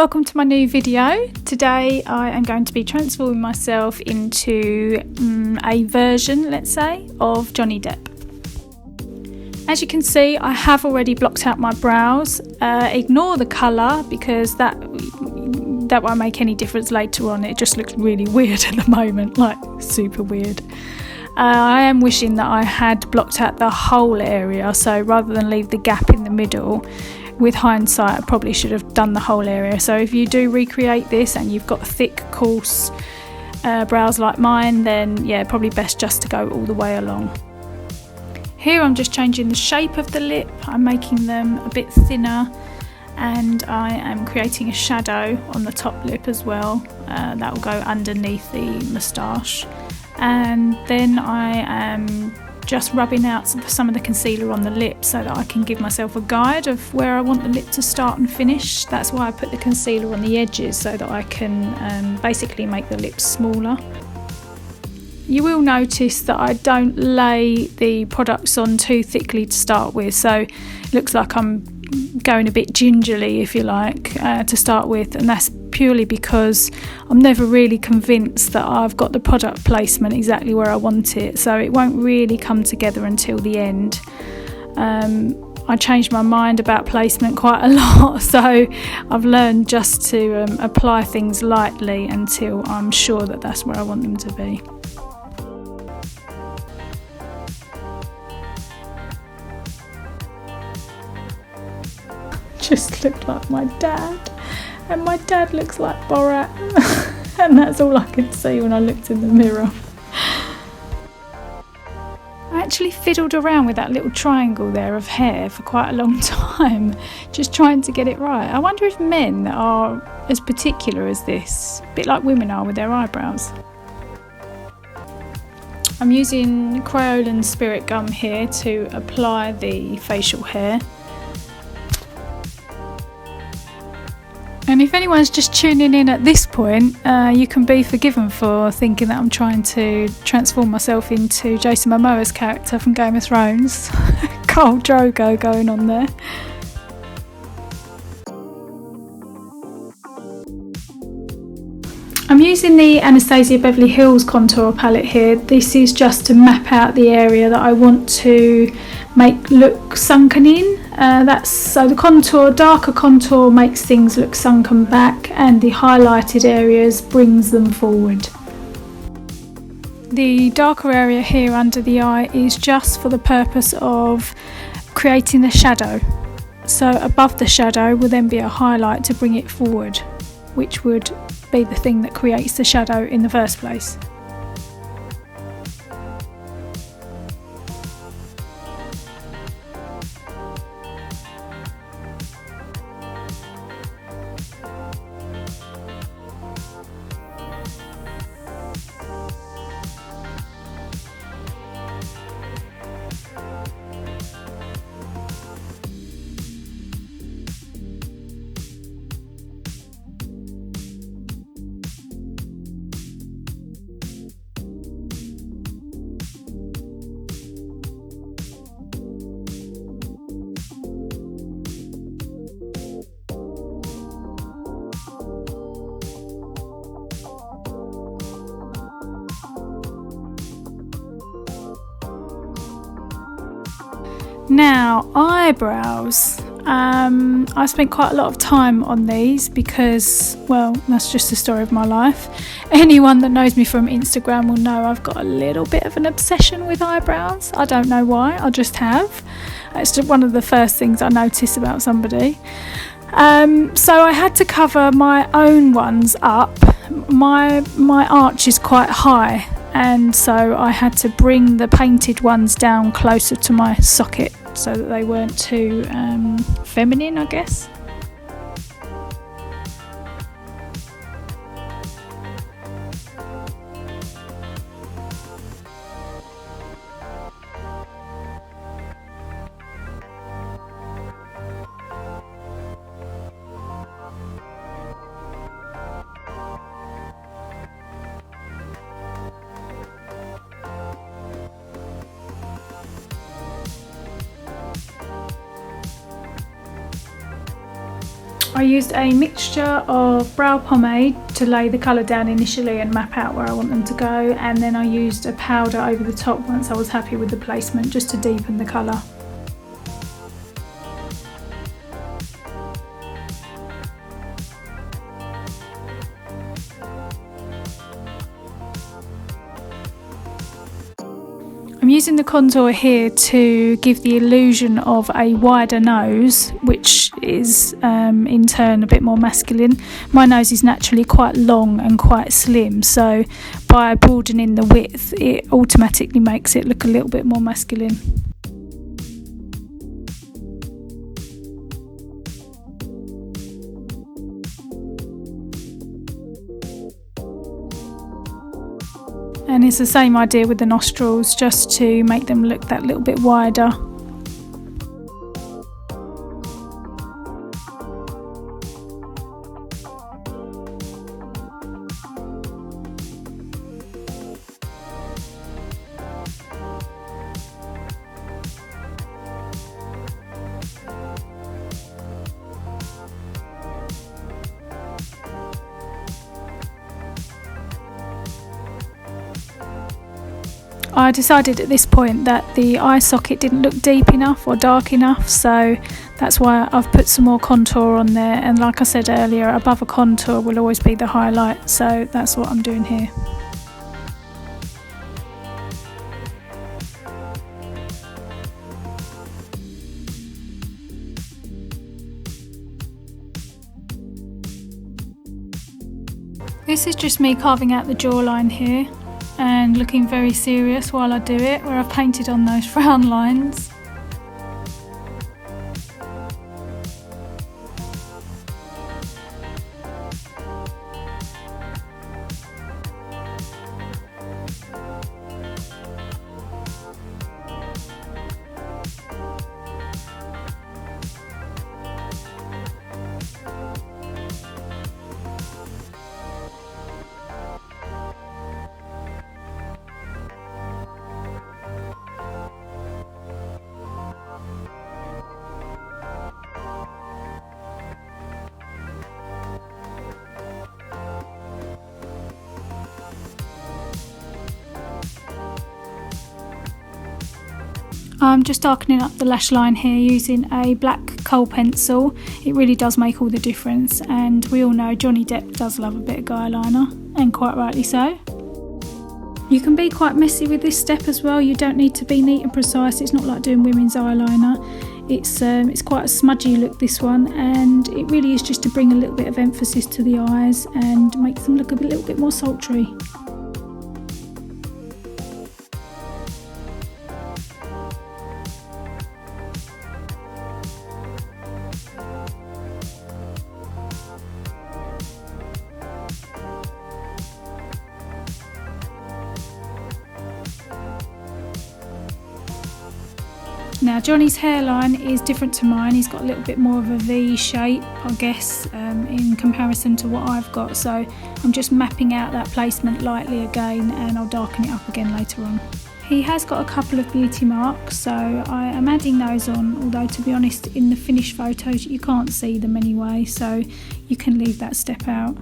welcome to my new video. Today I am going to be transforming myself into a version, let's say, of Johnny Depp. As you can see, I have already blocked out my brows. Ignore the colour because that won't make any difference later on. It just looks really weird at the moment, like super weird. I am wishing that I had blocked out the whole area, so rather than leave the gap in the middle, with hindsight I probably should have done the whole area. So if you do recreate this and you've got thick, coarse brows like mine, then yeah, probably best just to go all the way along. Here I'm just changing the shape of the lip. I'm making them a bit thinner and I am creating a shadow on the top lip as well. That will go underneath the moustache. And then I am just rubbing out some of the concealer on the lip so that I can give myself a guide of where I want the lip to start and finish. That's why I put the concealer on the edges, so that I can basically make the lips smaller. You will notice that I don't lay the products on too thickly to start with, so it looks like I'm going a bit gingerly, if you like, to start with, and that's purely because I'm never really convinced that I've got the product placement exactly where I want it, so it won't really come together until the end. I changed my mind about placement quite a lot, so I've learned just to apply things lightly until I'm sure that that's where I want them to be. Just looked like my dad, and my dad looks like Borat, and that's all I could see when I looked in the mirror. I actually fiddled around with that little triangle there of hair for quite a long time, just trying to get it right. I wonder if men are as particular as this, a bit like women are with their eyebrows. I'm using Crayola Spirit Gum here to apply the facial hair. And if anyone's just tuning in at this point, you can be forgiven for thinking that I'm trying to transform myself into Jason Momoa's character from Game of Thrones. Khal Drogo going on there. I'm using the Anastasia Beverly Hills contour palette here. This is just to map out the area that I want to make look sunken in. So the darker contour makes things look sunken back, and the highlighted areas brings them forward. The darker area here under the eye is just for the purpose of creating the shadow. So above the shadow will then be a highlight to bring it forward, which would be the thing that creates the shadow in the first place. Now, eyebrows. I spent quite a lot of time on these because, well, that's just the story of my life. Anyone that knows me from Instagram will know I've got a little bit of an obsession with eyebrows. I don't know why, I just have. It's just one of the first things I notice about somebody. So I had to cover my own ones up. My arch is quite high, and so I had to bring the painted ones down closer to my socket so that they weren't too feminine, I guess. I used a mixture of brow pomade to lay the colour down initially and map out where I want them to go, and then I used a powder over the top once I was happy with the placement, just to deepen the colour. I'm using the contour here to give the illusion of a wider nose, which is in turn a bit more masculine. My nose is naturally quite long and quite slim, so by broadening the width it automatically makes it look a little bit more masculine. And it's the same idea with the nostrils, just to make them look that little bit wider. I decided at this point that the eye socket didn't look deep enough or dark enough, so that's why I've put some more contour on there, and like I said earlier, above a contour will always be the highlight, so that's what I'm doing here. This is just me carving out the jawline here and looking very serious while I do it, where I've painted on those frown lines. I'm just darkening up the lash line here using a black kohl pencil. It really does make all the difference, and we all know Johnny Depp does love a bit of guy liner, and quite rightly so. You can be quite messy with this step as well. You don't need to be neat and precise. It's not like doing women's eyeliner. It's quite a smudgy look, this one, and it really is just to bring a little bit of emphasis to the eyes and make them look a little bit more sultry. Now Johnny's hairline is different to mine. He's got a little bit more of a V shape, I guess, in comparison to what I've got. So I'm just mapping out that placement lightly again, and I'll darken it up again later on. He has got a couple of beauty marks, so I am adding those on, although to be honest in the finished photos you can't see them anyway, so you can leave that step out.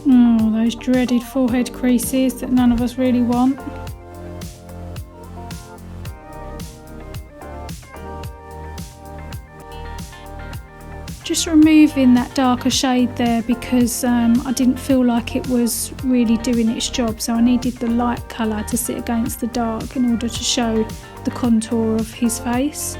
Oh, those dreaded forehead creases that none of us really want. Just removing that darker shade there because I didn't feel like it was really doing its job, so I needed the light colour to sit against the dark in order to show the contour of his face.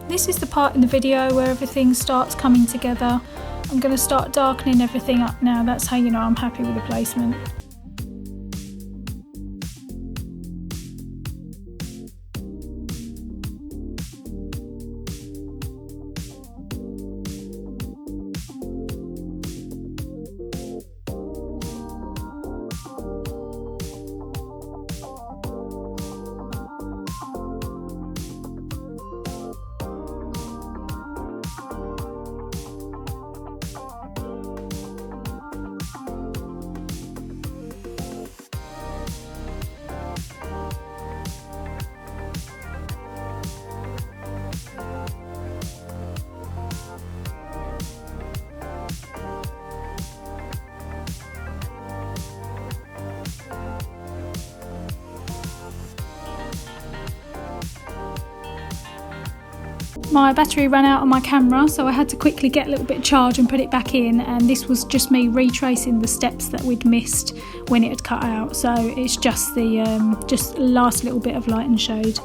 This is the part in the video where everything starts coming together. I'm going to start darkening everything up now. That's how you know I'm happy with the placement. My battery ran out on my camera, so I had to quickly get a little bit of charge and put it back in, and this was just me retracing the steps that we'd missed when it had cut out, so it's just the last little bit of light and shade.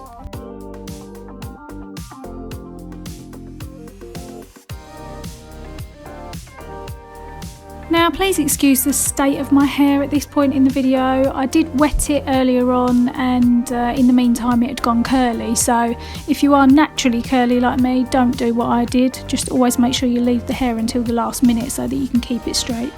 Now please excuse the state of my hair at this point in the video. I did wet it earlier on, and in the meantime it had gone curly, so if you are naturally curly like me, don't do what I did. Just always make sure you leave the hair until the last minute so that you can keep it straight.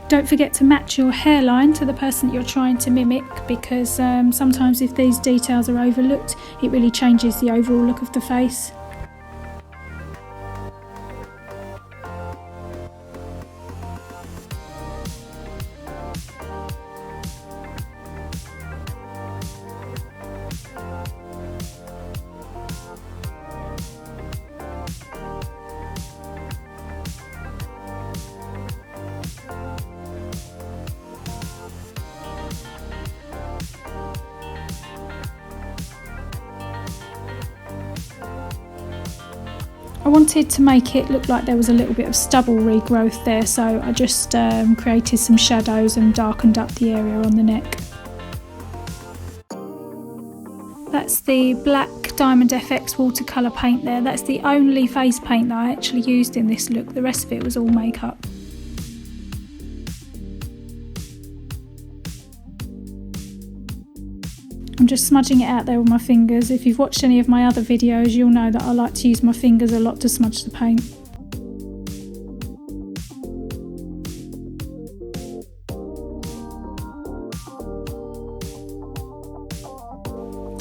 Don't forget to match your hairline to the person that you're trying to mimic, because sometimes if these details are overlooked, it really changes the overall look of the face. I wanted to make it look like there was a little bit of stubble regrowth there, so I just created some shadows and darkened up the area on the neck. That's the black Diamond FX watercolour paint there. That's the only face paint that I actually used in this look. The rest of it was all makeup. I'm just smudging it out there with my fingers. If you've watched any of my other videos, you'll know that I like to use my fingers a lot to smudge the paint.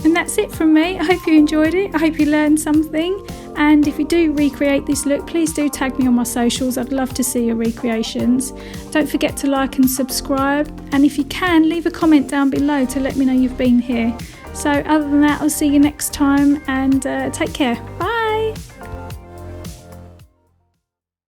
And that's it from me. I hope you enjoyed it. I hope you learned something. And if you do recreate this look, please do tag me on my socials. I'd love to see your recreations. Don't forget to like and subscribe. And if you can, leave a comment down below to let me know you've been here. So other than that, I'll see you next time, and take care. Bye.